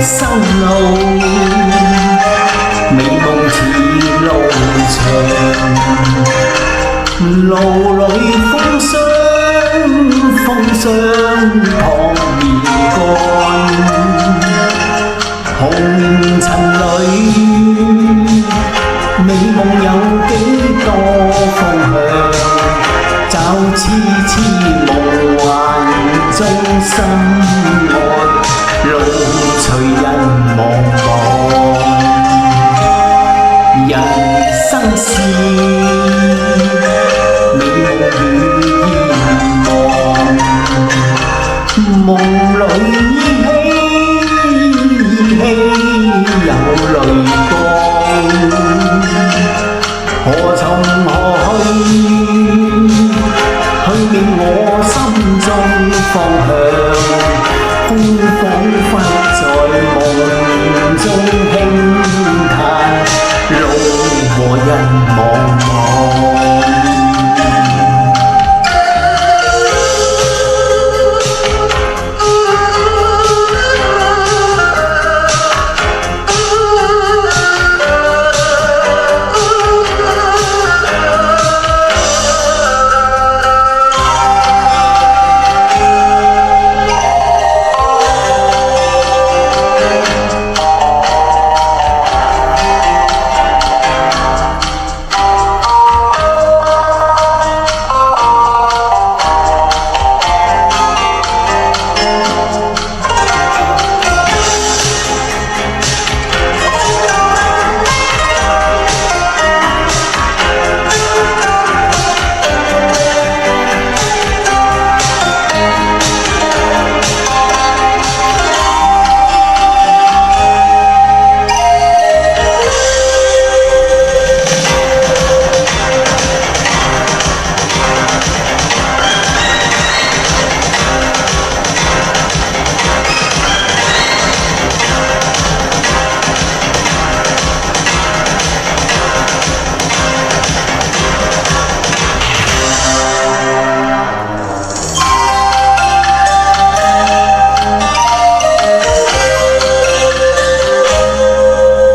生路，美夢似路長，路裏風霜撲面乾，紅塵裏美夢有幾多方向，找痴痴夢幻中心愛，路隨人茫茫，人生是美夢與願望，夢裏依稀有淚光，何從何去免我心中方向，風彷彿在夢中輕嘆，路和人茫茫。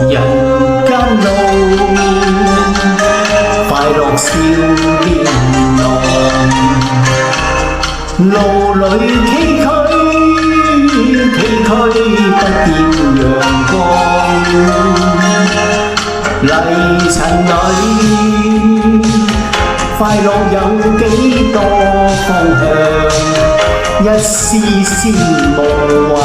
人間路，快樂笑臉濃，路裏崎嶇不見陽光，泥塵裏快樂有幾多方向，一絲絲夢幻